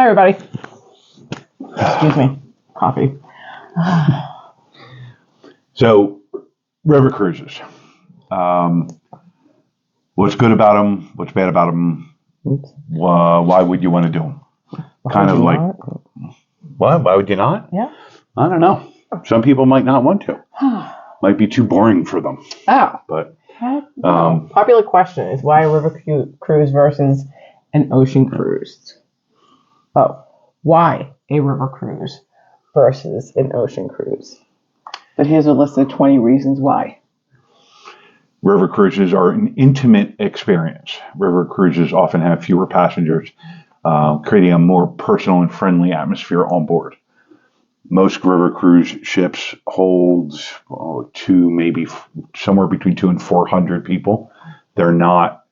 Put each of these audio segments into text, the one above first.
Hi, everybody. Excuse me. Coffee. So, river cruises. What's good about them? What's bad about them? Why would you want to do them? What? Why would you not? Yeah. I don't know. Some people might not want to. Might be too boring for them. Oh. But popular question is why a river cruise versus an ocean cruise? Oh, why a river cruise versus an ocean cruise? But here's a list of 20 reasons why. River cruises are an intimate experience. River cruises often have fewer passengers, creating a more personal and friendly atmosphere on board. Most river cruise ships hold maybe somewhere between 200 and 400 people. They're not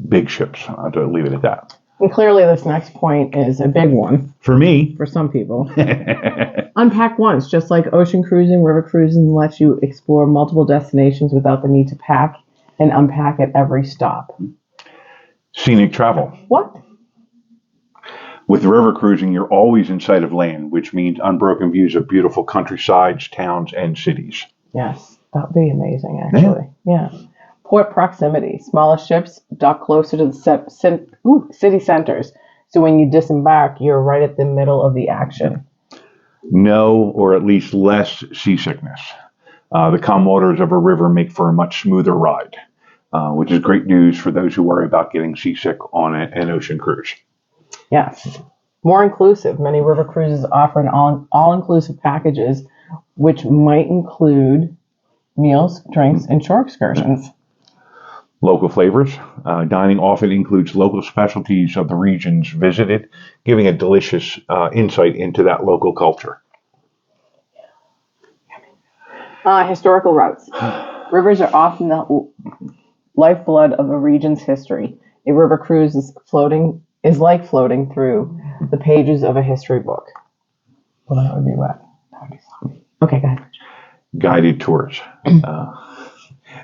big ships. I'll have to leave it at that. And clearly this next point is a big one. For me. For some people. Unpack once. Just like ocean cruising, river cruising lets you explore multiple destinations without the need to pack and unpack at every stop. Scenic travel. What? With river cruising, you're always in sight of land, which means unbroken views of beautiful countrysides, towns, and cities. Yes, that would be amazing, actually. Yeah. Port proximity. Smaller ships dock closer to the city centers. So when you disembark, you're right at the middle of the action. No, or at least less seasickness. The calm waters of a river make for a much smoother ride, which is great news for those who worry about getting seasick on an ocean cruise. Yes. More inclusive. Many river cruises offer an all-inclusive packages, which might include meals, drinks, and shore excursions. Local flavors. Dining often includes local specialties of the regions visited, giving a delicious insight into that local culture. Historical routes. Rivers are often the lifeblood of a region's history. A river cruise is like floating through the pages of a history book. Well, that would be what? That would be fun. Okay, go ahead. Guided tours.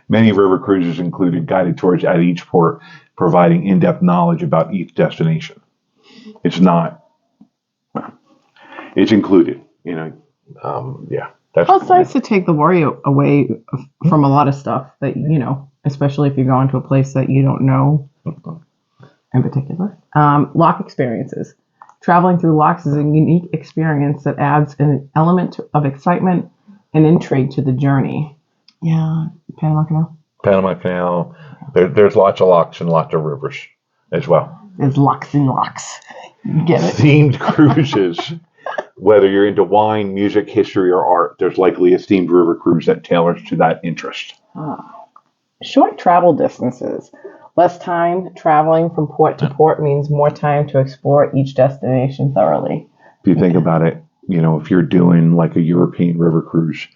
Many river cruises included guided tours at each port, providing in-depth knowledge about each destination. It's included, It's nice to take the worry away from a lot of stuff that, especially if you're going to a place that you don't know in particular. Lock experiences. Traveling through locks is a unique experience that adds an element of excitement and intrigue to the journey. Yeah, Panama Canal. Panama Canal. There's lots of locks and lots of rivers as well. There's locks and locks. You get it? Themed cruises. Whether you're into wine, music, history, or art, there's likely a themed river cruise that tailors to that interest. Short travel distances. Less time traveling from port to port means more time to explore each destination thoroughly. If you think about it, if you're doing like a European river cruise,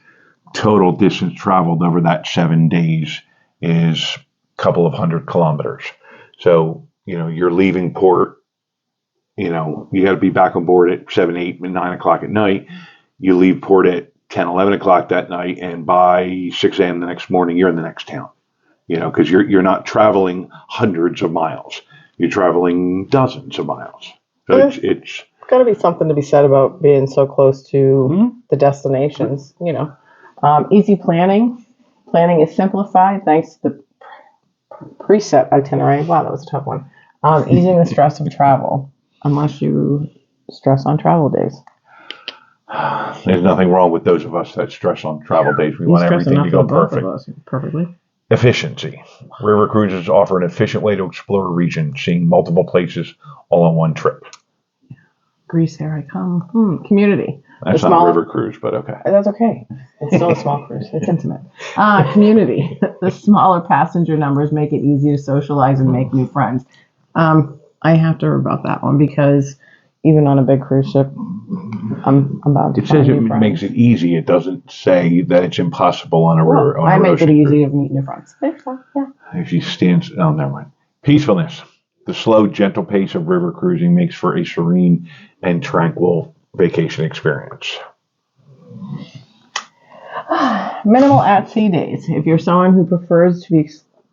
total distance traveled over that 7 days is a couple of 100 kilometers. So, you're leaving port, you got to be back on board at 7, 8, and 9 o'clock at night. You leave port at 10, 11 o'clock that night, and by 6 a.m. the next morning, you're in the next town. Because you're not traveling hundreds of miles. You're traveling dozens of miles. So it's got to be something to be said about being so close to the destinations, Easy planning. Planning is simplified thanks to the preset itinerary. Wow, that was a tough one. Easing the stress of travel, unless you stress on travel days. There's nothing wrong with those of us that stress on travel days. We want everything to go perfect. Perfectly. Efficiency. River cruises offer an efficient way to explore a region, seeing multiple places all on one trip. Greece, here I come. Community. That's not a river cruise, but okay. That's okay. It's still a small cruise. It's intimate. Community. The smaller passenger numbers make it easy to socialize and make new friends. I have to rebut that one because even on a big cruise ship, I'm about to It says it makes it easy. It doesn't say that it's impossible on a river. I make it easy to meet new friends. Yeah. If you never mind. Peacefulness. The slow, gentle pace of river cruising makes for a serene and tranquil vacation experience. Minimal at-sea days. If you're someone who prefers to be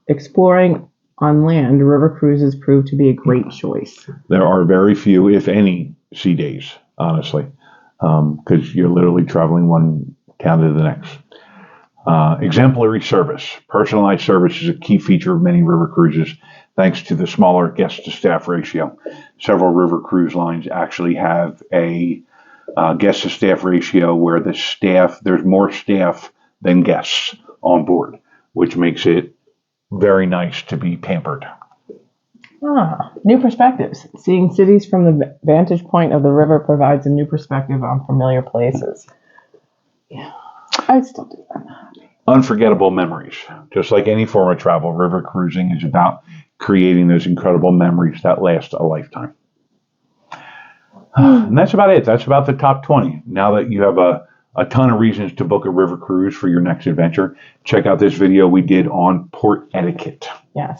exploring On land, river cruises prove to be a great choice. There are very few, if any, sea days, honestly, because you're literally traveling one town to the next. Exemplary service. Personalized service is a key feature of many river cruises, thanks to the smaller guest-to-staff ratio. Several river cruise lines actually have a guest-to-staff ratio where there's more staff than guests on board, which makes it very nice to be pampered. New perspectives. Seeing cities from the vantage point of the river provides a new perspective on familiar places. Yeah, I still do that. Unforgettable memories. Just like any form of travel, river cruising is about creating those incredible memories that last a lifetime. And that's about it. That's about the top 20. Now that you have a ton of reasons to book a river cruise for your next adventure, check out this video we did on port etiquette. Yes.